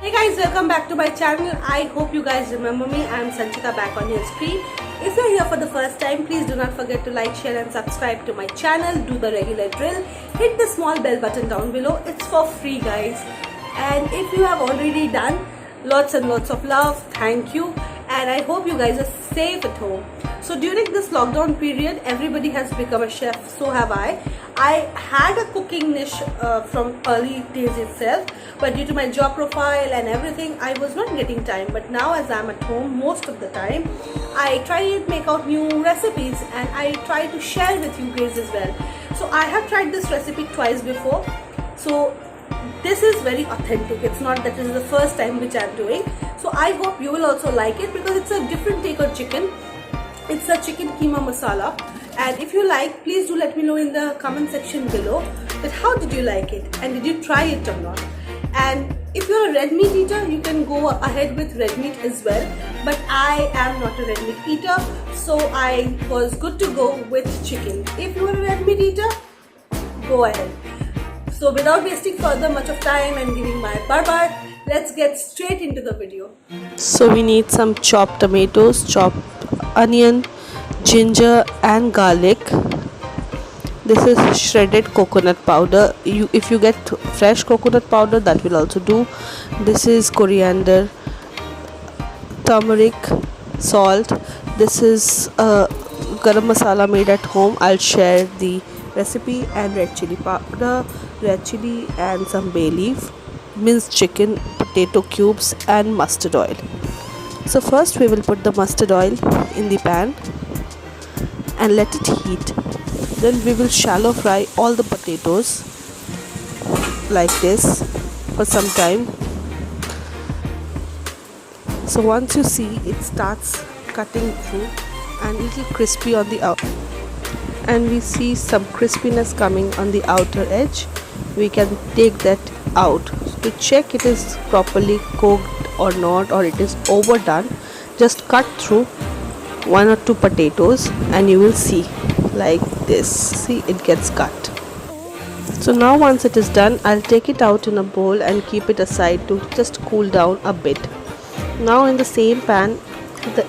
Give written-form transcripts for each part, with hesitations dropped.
Hey guys, welcome back to my channel. I hope you guys remember me. I am Sanchita back on your screen. If you're here for the first time, please do not forget to like, share and subscribe to my channel. Do the regular drill. Hit the small bell button down below. It's for free guys. And if you have already done, lots and lots of love. Thank you. And I hope you guys are safe at home. So during this lockdown period, everybody has become a chef. So have I. I had a cooking niche from early days itself, but due to my job profile and everything, I was not getting time. But now as I'm at home most of the time, I try to make out new recipes and I try to share with you guys as well. So I have tried this recipe twice before. So this is very authentic. It's not that this is the first time which I'm doing. So I hope you will also like it because it's a different take on chicken. It's a chicken keema masala. And if you like, please do let me know in the comment section below that how did you like it and did you try it or not. And if you're a red meat eater, you can go ahead with red meat as well. But I am not a red meat eater, so I was good to go with chicken. If you're a red meat eater, go ahead. So without wasting further much of time and giving my barbar, let's get straight into the video. So we need some chopped tomatoes, chopped onion, ginger and garlic. This is shredded coconut powder. If you get fresh coconut powder, that will also do. This is coriander, turmeric, salt. This is garam masala made at home. I'll share the recipe, and red chili powder, red chili and some bay leaf, minced chicken, potato cubes and mustard oil. So first we will put the mustard oil in the pan and let it heat. Then we will shallow fry all the potatoes like this for some time. So once you see it starts cutting through and little crispy on the out, and we see some crispiness coming on the outer edge, we can take that out. To check it is properly cooked or not, or it is overdone, just cut through one or two potatoes and you will see like this. See, it gets cut. So now once it is done, I'll take it out in a bowl and keep it aside to just cool down a bit. Now in the same pan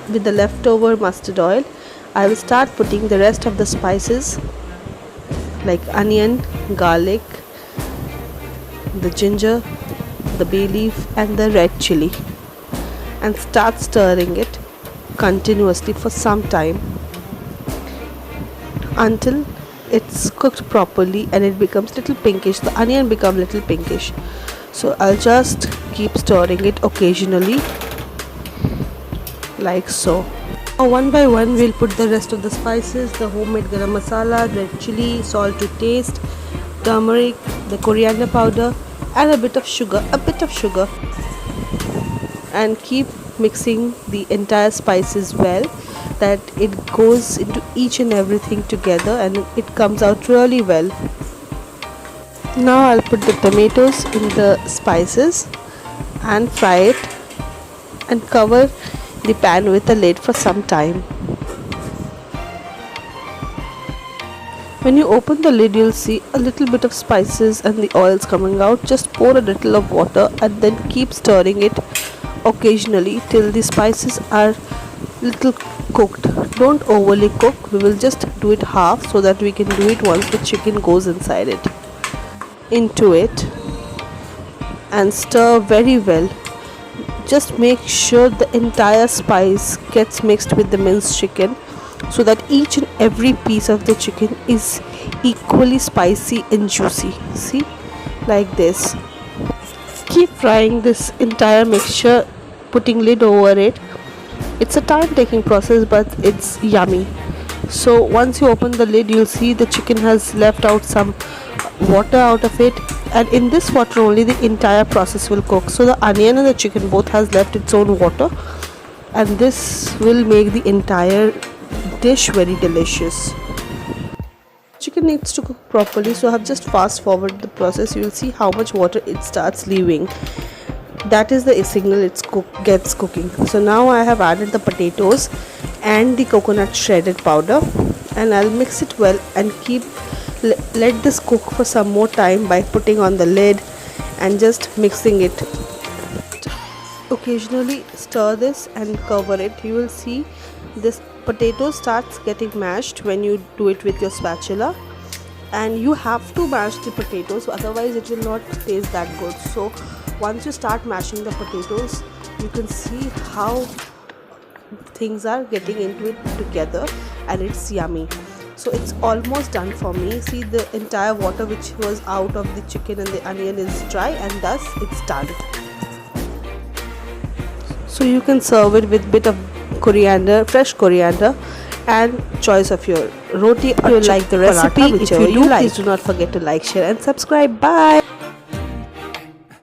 with the leftover mustard oil, I will start putting the rest of the spices like onion, garlic, the ginger, the bay leaf and the red chili, and start stirring it continuously for some time until it's cooked properly and it becomes little pinkish. The onion becomes little pinkish. So I'll just keep stirring it occasionally like so. Now one by one we'll put the rest of the spices, the homemade garam masala, red chili, salt to taste, turmeric, the coriander powder and a bit of sugar, and keep mixing the entire spices well, that it goes into each and everything together and it comes out really well. Now I'll put the tomatoes in the spices and fry it and cover the pan with a lid for some time. When you open the lid, you'll see a little bit of spices and the oils coming out. Just pour a little of water and then keep stirring it occasionally till the spices are little cooked. Don't overly cook. We will just do it half so that we can do it once the chicken goes inside it, into it, and stir very well. Just make sure the entire spice gets mixed with the minced chicken so that each and every piece of the chicken is equally spicy and juicy. See, like this. Keep frying this entire mixture, putting lid over it. It's a time taking process, but it's yummy. So once you open the lid, you'll see the chicken has left out some water out of it, and in this water only the entire process will cook. So the onion and the chicken both has left its own water, and this will make the entire dish very delicious. Chicken needs to cook properly, so I have just fast forwarded the process. You will see how much water it starts leaving. That is the signal gets cooking. So now I have added the potatoes and the coconut shredded powder, and I'll mix it well and let this cook for some more time by putting on the lid and just mixing it. occasionally stir this and cover it. You will see this potato starts getting mashed when you do it with your spatula, and you have to mash the potatoes, otherwise it will not taste that good. So once you start mashing the potatoes, you can see how things are getting into it together, and it's yummy. So it's almost done for me. See, the entire water which was out of the chicken and the onion is dry, and thus it's done. So you can serve it with bit of coriander, fresh coriander, and choice of your roti. If you like the recipe, if you do, please do not forget to like, share and subscribe. Bye.